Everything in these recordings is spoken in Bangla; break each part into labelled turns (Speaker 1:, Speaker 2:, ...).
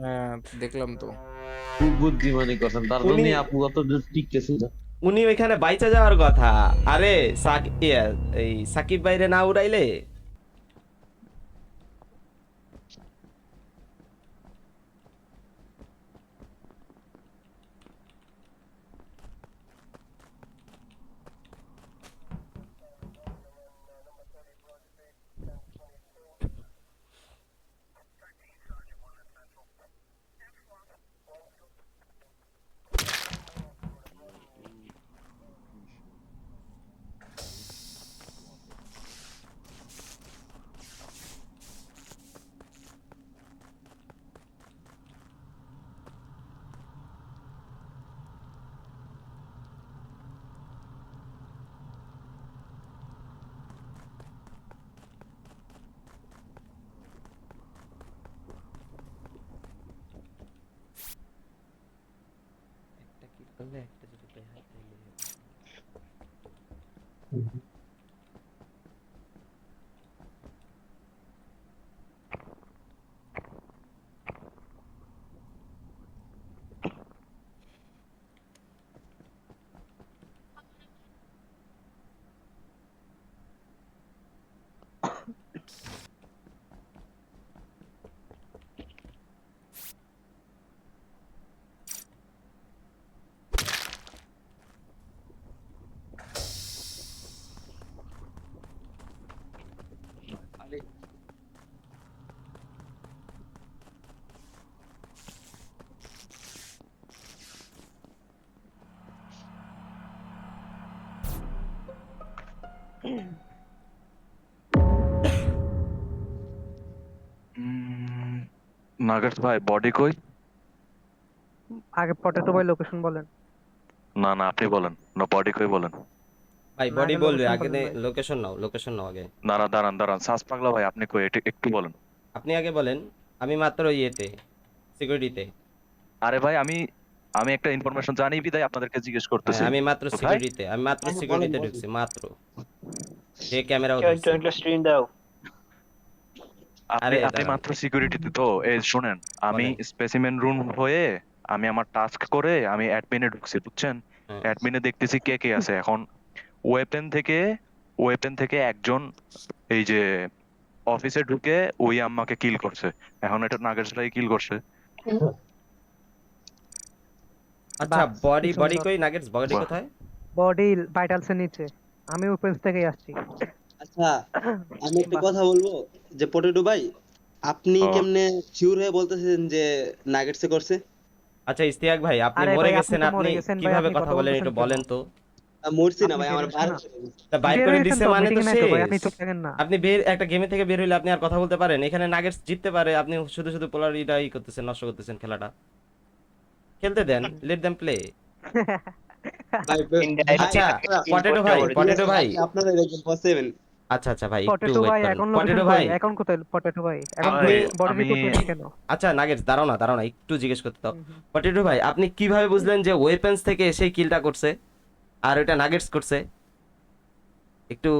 Speaker 1: হ্যাঁ, দেখলাম তো।
Speaker 2: খুব বুদ্ধিমানি করছেন, তার জন্য
Speaker 3: উনি
Speaker 2: আপু অত দূর টিকতেছে না।
Speaker 3: উনি ওইখানে বাইচা যাওয়ার কথা। আরে এই সাকিব বাইরে না উড়াইলে। একটা কিল করলে একটা যদি পাই হয় তাইলে হবে।
Speaker 2: আরে
Speaker 4: নাগেটস ভাই বডি কই?
Speaker 5: আগে পটেটো ভাই লোকেশন বলেন।
Speaker 4: না না, আপনি বলেন না, বডি কই বলেন।
Speaker 3: ভাই
Speaker 5: না,
Speaker 3: বডি
Speaker 5: আগে
Speaker 3: বলবে
Speaker 5: লোকেশন
Speaker 3: আগে।
Speaker 5: বলেন ভাই।
Speaker 3: লোকেশন নাও, লোকেশন নাও আগে।
Speaker 4: দাঁড়ান দাঁড়ান দাঁড়ান, সাস পাগলা ভাই আপনি কই, একটু বলেন।
Speaker 3: আপনি আগে বলেন। আমি মাত্র ইয়েতে, সিকিউরিটিতে।
Speaker 4: আরে ভাই আমি আমি একটা ইনফরমেশন জানি বিদায় আপনাদেরকে জিজ্ঞেস
Speaker 3: হ্যাঁ,
Speaker 4: করতেছি।
Speaker 3: আমি মাত্র
Speaker 4: কোথায়?
Speaker 3: সিকিউরিটিতে, আমি মাত্র
Speaker 6: হ্যাঁ, বলেন
Speaker 3: সিকিউরিটিতে
Speaker 6: বলেন।
Speaker 3: ঢুকছি মাত্র। যে ক্যামেরাও
Speaker 6: কেউ একটু
Speaker 3: ধরছে।
Speaker 6: একটা স্ক্রিন দাও।
Speaker 4: আপনি
Speaker 3: আরে
Speaker 4: আপনি
Speaker 3: দাঁড়ান,
Speaker 4: মাত্র সিকিউরিটিতে তো এই শুনেন, আমি
Speaker 3: বলেন।
Speaker 4: স্পেসিমেন রুম হয়ে আমি আমার টাস্ক করে আমি অ্যাডমিনে ঢুকছি, বুঝছেন?
Speaker 3: হ্যাঁ।
Speaker 4: অ্যাডমিনে দেখতেছি কে কে আছে এখন। ওয়েপেন থেকে ওয়েপেন থেকে একজন এই যে অফিসে ঢুকে ওই আম্মাকে কিল করছে। এখন এটা নাগেটস ভাই কিল করছে।
Speaker 3: আচ্ছা,
Speaker 5: বাহ, কি
Speaker 3: বডি বডি
Speaker 5: সুন্দর।
Speaker 3: কই? নাগেটস বডি
Speaker 4: বাহ।
Speaker 3: কোথায়?
Speaker 5: বডি ভাইটালসের নিচে। আমি ওপেন্স থেকেই আসছি।
Speaker 7: আচ্ছা, আমি একটা
Speaker 5: বাহ।
Speaker 7: কথা বলবো যে পটেটো ভাই, আপনি
Speaker 4: ও,
Speaker 7: কেমনে শিওর হয়ে বলতেছেন যে নাগেটসে করছে?
Speaker 3: আচ্ছা ইস্তিয়াক ভাই, আপনি
Speaker 5: আরে
Speaker 3: মরে
Speaker 5: ভাই, আপনি
Speaker 3: গেছেন,
Speaker 5: তো
Speaker 3: আপনি
Speaker 5: মরে গেছেন ভাই,
Speaker 3: কিভাবে
Speaker 5: আপনি
Speaker 3: কথা
Speaker 5: কথা
Speaker 3: বলেন
Speaker 5: বলতেছেন
Speaker 3: একটু
Speaker 5: কেন?
Speaker 3: বলেন তো।
Speaker 7: মরছি না
Speaker 5: আপনি
Speaker 7: ভাই,
Speaker 5: বের
Speaker 7: আমার
Speaker 5: হয়েছেন
Speaker 7: ভাই
Speaker 5: না?
Speaker 3: তা বাইর
Speaker 5: বের
Speaker 3: করে
Speaker 5: হয়েছেন
Speaker 3: দিছে
Speaker 5: তো,
Speaker 3: মানে
Speaker 5: মিটিং
Speaker 3: তো
Speaker 5: এ নাই তো ভাই, আপনি
Speaker 3: শেষ।
Speaker 5: চুপ থাকেন না।
Speaker 3: আপনি একটা গেমে থেকে বের হইলে আপনি আর কথা বলতে পারেন? এখানে নাগেটস জিততে পারে, আপনি শুধু শুধু পোলারিটাই করতেছেন, নষ্ট করতেছেন খেলাটা। খেলতে দেন, লেট দেম প্লে।
Speaker 7: ভাই
Speaker 6: ইনডাইরেক্ট
Speaker 7: ভাই
Speaker 3: আচ্ছা,
Speaker 7: আপনারা,
Speaker 3: পটেটো
Speaker 6: ইম্পোর্টটা
Speaker 3: ভাই,
Speaker 6: করে
Speaker 7: ঠিক
Speaker 6: দিন।
Speaker 3: পটেটো
Speaker 7: আছে
Speaker 3: ভাই।
Speaker 7: ভাই, আপনারাই দেখবেন পসিবল।
Speaker 3: আচ্ছা আচ্ছা ভাই, একটু
Speaker 5: পটেটো
Speaker 3: ওয়েট
Speaker 5: ভাই
Speaker 3: করেন
Speaker 5: এখন লোকেশন
Speaker 3: পটেটো
Speaker 5: কই?
Speaker 3: ভাই।
Speaker 5: এখন কোথায় পটেটো ভাই? এখন
Speaker 4: ভাই
Speaker 5: বডি
Speaker 4: আমি
Speaker 5: রিপোর্ট করেছেন কেন?
Speaker 3: আচ্ছা নাগেটস, দাঁড়াও না দাঁড়াও না, একটু জিজ্ঞেস করতে দাও।
Speaker 5: হুম, হুম।
Speaker 3: পটেটো ভাই, আপনি কিভাবে বুঝলেন যে ওয়েপেন্স থেকে এসে কিলটা করছে আর ওটা নাগেটস করছে? একটু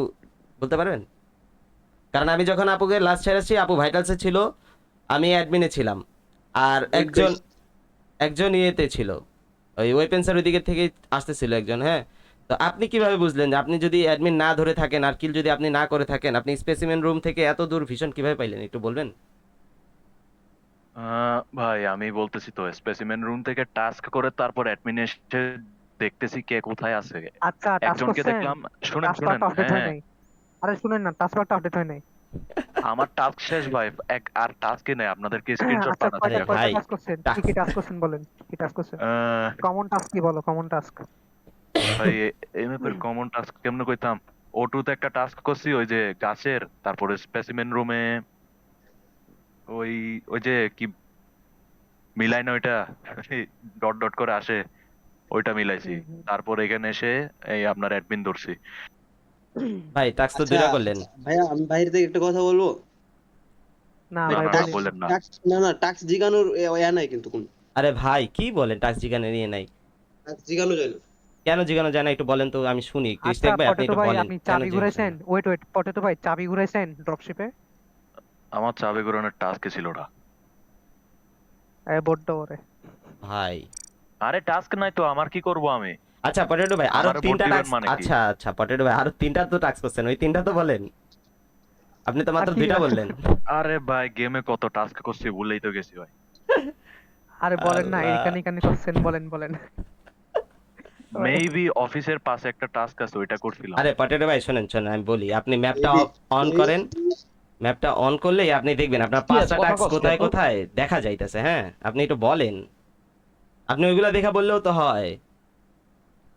Speaker 3: বলতে পারবেন? কারণ আমি যখন আপুকে লাস্ট ছেড়েছি, আপু ভাইটালসে ছিল, আমি অ্যাডমিনে ছিলাম, আর
Speaker 7: গুড
Speaker 3: একজন
Speaker 7: কোয়েশ্চেন।
Speaker 3: একজন ইয়েতে ছিল, ওই ওয়েপেন্সের ওই দিকে থেকে আসতেছিল একজন। হ্যাঁ, তো আপনি কিভাবে বুঝলেন যে আপনি যদি অ্যাডমিন না ধরে থাকেন আর কিল যদি আপনি না করে থাকেন, আপনি স্পেসিমেন রুম থেকে এত দূর ভিশন কিভাবে পাইলেন একটু বলবেন?
Speaker 4: ভাই আমি বলতেছি তো, স্পেসিমেন রুম থেকে টাস্ক করে তারপর অ্যাডমিনে এসে দেখতেছি কে কোথায় আছে।
Speaker 5: আচ্ছা, টাস্ক
Speaker 4: একজনকে
Speaker 5: করছেন?
Speaker 4: দেখলাম। শুনেন
Speaker 5: টাস্ক বার
Speaker 4: শুনেন,
Speaker 5: তো আপডেট হয়
Speaker 4: হ্যাঁ,
Speaker 5: নাই। আরে শুনেন না, টাস্ক বার তো আপডেট হয় নাই।
Speaker 4: আমার টাস্ক শেষ ভাই। আর টাস্কই নেই, আপনাদেরকে স্ক্রিনশট
Speaker 5: আচ্ছা,
Speaker 4: পাঠাচ্ছি
Speaker 5: কয়টা
Speaker 3: আরে
Speaker 4: এখন।
Speaker 5: কয়টা
Speaker 3: ভাই,
Speaker 5: টাস্ক করছেন? কি কি টাস্ক করছেন বলেন? কি টাস্ক করছেন?
Speaker 4: আহ,
Speaker 5: কমন টাস্ক কি বলো? Common task.
Speaker 4: ভাই এই ম্যাপের কমন টাস্ক কেমনে কইতাম। ওটুতে একটা টাস্ক করছি ওই যে গাছের, তারপরে স্পেসিমেন রুমে ওই ওই যে কি মিলাই না ওইটা, ডট ডট করে আসে, ওইটা মিলাইছি।
Speaker 5: হুম, হুম।
Speaker 4: তারপর এখানে এসে এই আপনার অ্যাডমিন ধরছি।
Speaker 3: ভাই টাস্ক তো
Speaker 7: আচ্ছা
Speaker 3: দুইটা করলেন।
Speaker 7: ভাইয়া, আমি বাইরে থেকে একটা কথা বলবো।
Speaker 5: না
Speaker 7: ভাই
Speaker 4: না
Speaker 5: ভাই,
Speaker 4: না না,
Speaker 5: বলেন।
Speaker 4: বললেন না।
Speaker 7: না না, টাক্স জিগানোর ইয়া নাই কিন্তু কোন।
Speaker 3: আরে ভাই কি বলেন, টাস্ক জিগানে নিয়ে নাই?
Speaker 7: টাক্স জিগানো যায় না।
Speaker 3: কেন জিগানো যায় না একটু বলেন তো, আমি শুনি একটু।
Speaker 5: আচ্ছা,
Speaker 3: ইস্তেক ভাই আপনি
Speaker 5: পটেটো
Speaker 3: একটু
Speaker 5: ভাই,
Speaker 3: বলেন
Speaker 5: আপনি
Speaker 3: কেন
Speaker 5: চাবি
Speaker 3: জিজ্ঞাসা
Speaker 5: ঘুরাইছেন?
Speaker 3: না।
Speaker 5: ওয়েট ওয়েট, পটেটো ভাই, চাবি ঘুরাইছেন ড্রপশিপে?
Speaker 4: আমার চাবি ঘোরানোর টাস্ক ছিল না।
Speaker 5: বড্ড ওরে
Speaker 3: ভাই
Speaker 4: আরে টাস্ক নাই তো আমার কি করব আমি?
Speaker 3: আচ্ছা পটেটো ভাই আরো
Speaker 4: আমারে ভোট
Speaker 3: 3টা
Speaker 4: দিবেন
Speaker 3: টাস্ক
Speaker 4: মানে কি?
Speaker 3: আচ্ছা আচ্ছা পটেটো ভাই আরো 3টা তো টাস্ক করছেন ওই 3টা তো বলেন আপনি তো মাত্র
Speaker 5: আর কি
Speaker 3: 2টা
Speaker 5: আছে?
Speaker 3: বললেন
Speaker 4: আরে ভাই গেমে কত টাস্ক করছি ভুলেই তো গেছি ভাই।
Speaker 5: আরে বলেন না
Speaker 3: আল্লাহ।
Speaker 5: এখানে এখানে করছেন বলেন বলেন
Speaker 4: মেবি অফিসের পাশে একটা টাস্ক আছে ওইটা করছিলাম।
Speaker 3: আরে পটেটো ভাই শুনেন শুনেন আমি বলি আপনি ম্যাপটা
Speaker 7: Maybe-
Speaker 3: অন করেন ম্যাপটা অন করলেই আপনি দেখবেন আপনার
Speaker 2: কি আছে,
Speaker 3: 5টা
Speaker 2: কথা
Speaker 3: টাস্ক
Speaker 2: কস
Speaker 3: কোথায়
Speaker 2: কেন?
Speaker 3: কোথায় দেখা যাইতেছে হ্যাঁ আপনি একটু বলেন আপনি ওইগুলা দেখা বললেও তো হয়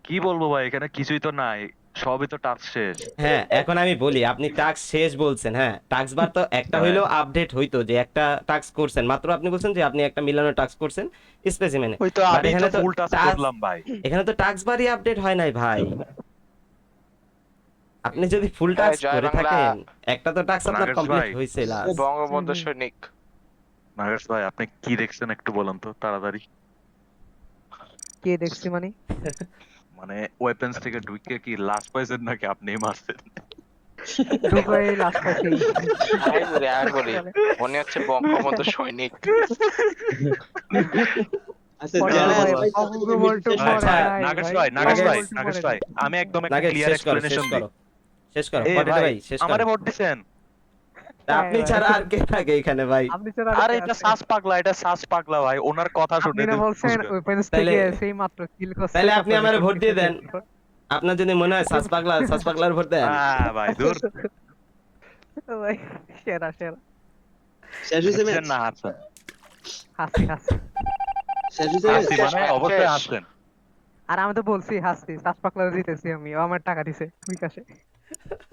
Speaker 4: কি বলবো ভাই এখানে কিছুই তো নাই, সবই তো টাস্ক শেষ।
Speaker 3: হ্যাঁ এখন আমি বলি আপনি টাস্ক শেষ বলছেন হ্যাঁ টাস্ক বার তো একটা হইলেও আপডেট হইতো যে একটা টাস্ক করছেন মাত্র আপনি বলছেন যে আপনি একটা মিলানো টাস্ক করছেন স্পেসিমেনে
Speaker 4: ওই তো
Speaker 3: But
Speaker 4: আমি
Speaker 3: এখানে
Speaker 4: তো
Speaker 3: তো
Speaker 4: ফুল টাস্ক
Speaker 3: task-
Speaker 4: করলাম ভাই।
Speaker 3: এখানে তো টাস্ক বারই আপডেট হয় নাই ভাই আপনি যদি ফুল
Speaker 1: হ্যাঁ,
Speaker 3: টাস্ক
Speaker 1: জয়
Speaker 3: করে
Speaker 1: বাংলা।
Speaker 3: থাকেন একটা তো টাস্ক আপনার
Speaker 4: নাগেশ
Speaker 3: কমপ্লিট
Speaker 4: ভাই।
Speaker 3: হইছে লাস্ট
Speaker 1: বঙ্গবন্ধু
Speaker 5: হুম।
Speaker 1: সৈনিক।
Speaker 4: নাগেশ ভাই আপনি কি দেখছেন একটু বলেন তো তাড়াতাড়ি।
Speaker 5: কে দেখছি মানে
Speaker 4: মানে ওয়েপেন্স থেকে ঢুকে কি লাস্ট পাইছেন নাকি আপনিই মারছেন?
Speaker 5: ঢুকে লাস্ট পাইছি
Speaker 1: আয় বলি মনে হচ্ছে বঙ্গবন্ধু সৈনিক।
Speaker 7: আচ্ছা
Speaker 5: পরে
Speaker 7: যারা
Speaker 5: ভাই,
Speaker 7: ভাই,
Speaker 5: বাবু বলতো
Speaker 7: আচ্ছা,
Speaker 5: পরে
Speaker 3: আচ্ছা,
Speaker 5: নাই
Speaker 4: নাগেশ
Speaker 5: ভাই,
Speaker 4: ভাই, নাগেশ
Speaker 3: নাগেশ
Speaker 4: ভাই,
Speaker 5: বলতো
Speaker 4: নাগেশ
Speaker 5: পরে
Speaker 4: ভাই,
Speaker 5: নাই।
Speaker 4: আমি একদম একটা
Speaker 3: নাগেশ
Speaker 4: ক্লিয়ার
Speaker 3: শেষ করো শেষ
Speaker 4: এক্সপ্লেনেশন দিই।
Speaker 3: করো শেষ করো
Speaker 4: এ
Speaker 3: পটেটো
Speaker 4: ভাই,
Speaker 3: ভাই শেষ করো
Speaker 4: আমারে ভোট দিছেন?
Speaker 3: তা আপনি
Speaker 5: ভাই,
Speaker 3: ছাড়া আর কে থাকে এখানে ভাই
Speaker 5: আপনি ছাড়া আর
Speaker 4: আরে
Speaker 5: কে
Speaker 4: এটা
Speaker 5: আছে?
Speaker 4: সাস পাগলা, এটা সাস পাগলা ভাই, ওনার কথা
Speaker 5: আপনি
Speaker 4: শুনে
Speaker 5: না
Speaker 4: দিন
Speaker 5: বলছেন
Speaker 4: বুঝবেন।
Speaker 5: ওয়েপেন্স
Speaker 3: তাইলে-
Speaker 5: থেকে সেই মাত্র কিল করছে
Speaker 3: তাইলে আপনি
Speaker 5: তারপরে
Speaker 3: আমারে
Speaker 5: report
Speaker 3: ভোট দিয়ে
Speaker 5: দিছে,
Speaker 3: দেন। আপনার যদি মনে হয় সাস পাগলার ভোট দেন
Speaker 4: ভাই দূর
Speaker 5: ভাই সেরা সেরা
Speaker 7: শেষ হয়েছে
Speaker 4: হাসছেন
Speaker 7: ম্যাচ
Speaker 4: না হাসছেন?
Speaker 5: হাসি হাসি
Speaker 7: শেষ হয়েছে
Speaker 4: হাসি
Speaker 7: ম্যাচ
Speaker 4: মানে অবশ্যই হাসছেন।
Speaker 5: আর আমি তো বলছি হাসছি সাত পাকলা জিতেছি আমি ও আমার টাকা দিছে বিকাশে